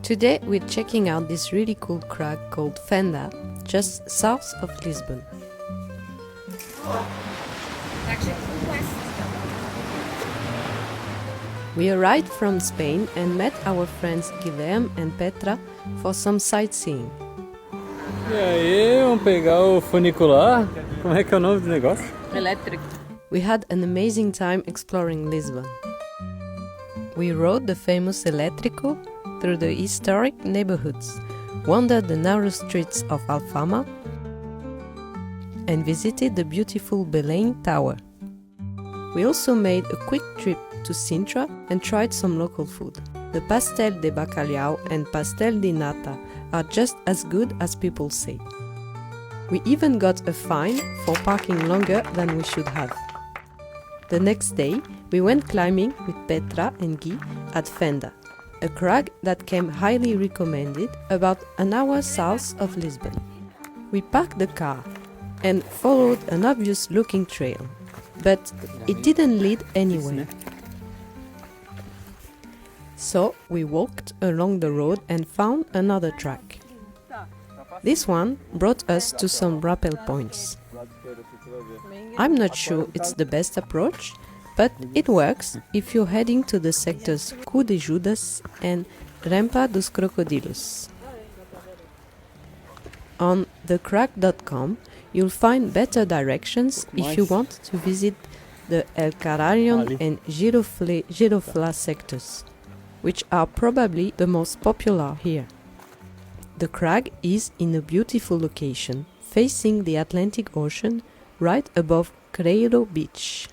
Today we're checking out this really cool crag called Fenda, just south of Lisbon. We arrived from Spain and met our friends Guilherme and Petra for some sightseeing. E aí, vamos pegar o funicular? Como é que é o nome do negócio? Eléctrico. We had an amazing time exploring Lisbon. We rode the famous eléctrico through the historic neighbourhoods, wandered the narrow streets of Alfama, and visited the beautiful Belém Tower. We also made a quick trip to Sintra and tried some local food. The pastel de bacalhau and pastel de nata are just as good as people say. We even got a fine for parking longer than we should have. The next day, we went climbing with Petra and Gui at Fenda, a crag that came highly recommended about an hour south of Lisbon. We parked the car and followed an obvious-looking trail, but it didn't lead anywhere. So we walked along the road and found another track. This one brought us to some rappel points. I'm not sure it's the best approach, but it works if you're heading to the sectors KJudas and Rampa dos Crocodilos. On thecrag.com you'll find better directions if you want to visit the El Cararion and Giroflá sectors, which are probably the most popular here. The crag is in a beautiful location, facing the Atlantic Ocean, right above Cragging beach.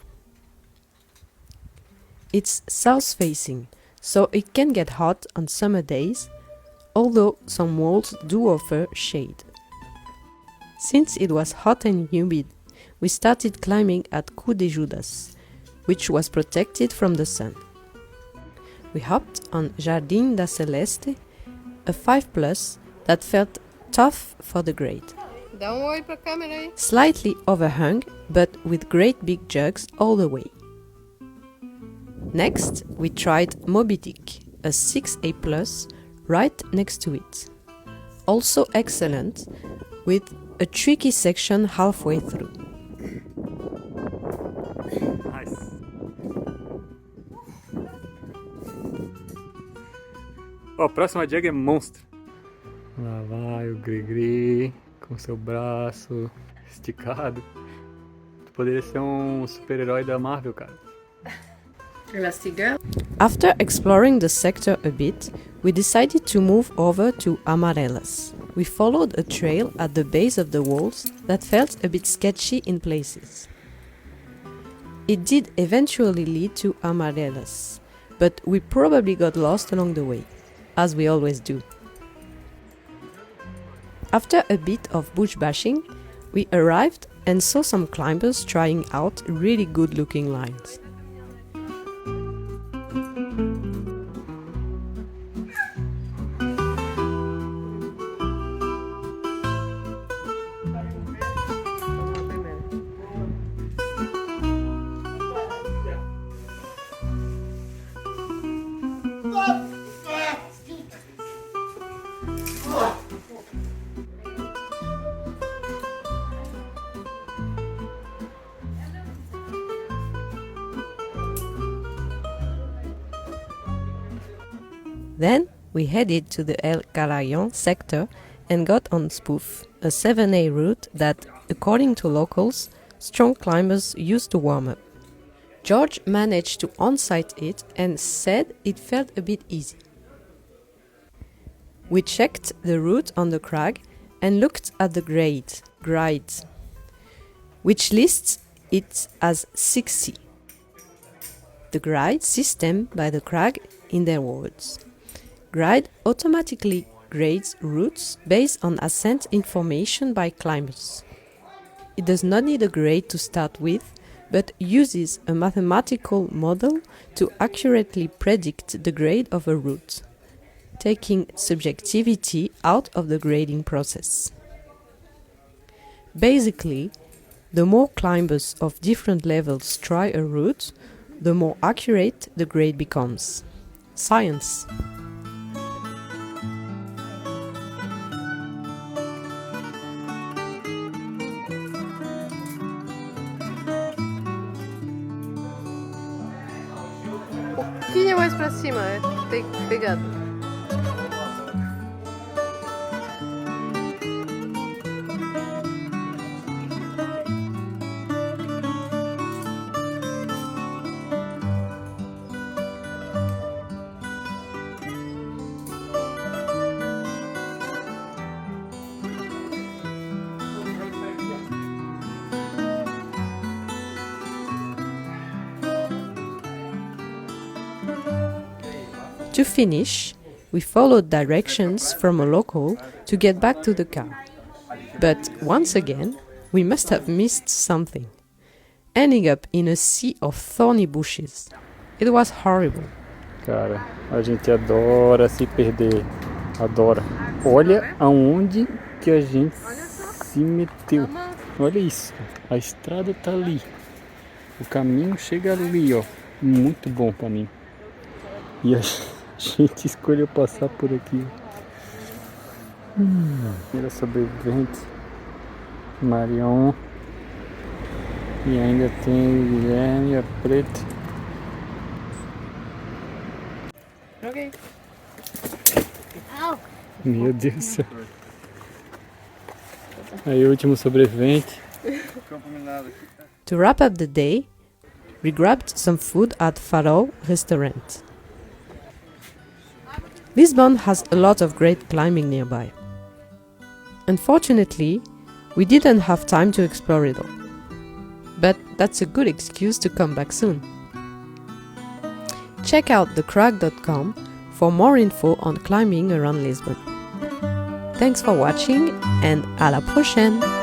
It's south-facing, so it can get hot on summer days, although some walls do offer shade. Since it was hot and humid, we started climbing at KJudas, which was protected from the sun. We hopped on Jardim da Celeste, a 5+ that felt tough for the grade. Dá oi pra câmera aí. Slightly overhung, but with great big jugs all the way. Next, we tried Moby Dick, a 6A+, right next to it. Also excellent, with a tricky section halfway through. Nice. Ó, a próxima jag é monstro. Lá vai o Gri-Gri com seu braço esticado. Tu poderia ser um super-herói da Marvel, cara. Elastigirl. After exploring the sector a bit, we decided to move over to Amarelas. We followed a trail at the base of the walls that felt a bit sketchy in places. It did eventually lead to Amarelas, but we probably got lost along the way, as we always do. After a bit of bush bashing, we arrived and saw some climbers trying out really good-looking lines. Then we headed to the El Cararion sector and got on Spoof, a 7A route that, according to locals, strong climbers used to warm up. George managed to on-site it and said it felt a bit easy. We checked the route on the crag and looked at the grade, which lists it as 6C. The grade system by the crag in their words. Grade automatically grades routes based on ascent information by climbers. It does not need a grade to start with, but uses a mathematical model to accurately predict the grade of a route, taking subjectivity out of the grading process. Basically, the more climbers of different levels try a route, the more accurate the grade becomes. Science! mais pra cima, tem pegado. To finish, we followed directions from a local to get back to the car. But once again, we must have missed something, ending up in a sea of thorny bushes. It was horrible. Cara, a gente adora se perder. Adora. Olha aonde que a gente se meteu. Olha isso. A estrada tá ali. O caminho chega ali, ó. Muito bom o caminho. E a gente escolheu passar por aqui. Primeira sobrevivente, Marion. E ainda tem o Guilherme e a Petra. Ok. Meu Deus do céu. Aí o último sobrevivente. To wrap up the day, we grabbed some food at Farol restaurant. Lisbon has a lot of great climbing nearby. Unfortunately, we didn't have time to explore it all. But that's a good excuse to come back soon. Check out the Crag.com for more info on climbing around Lisbon. Thanks for watching and à la prochaine!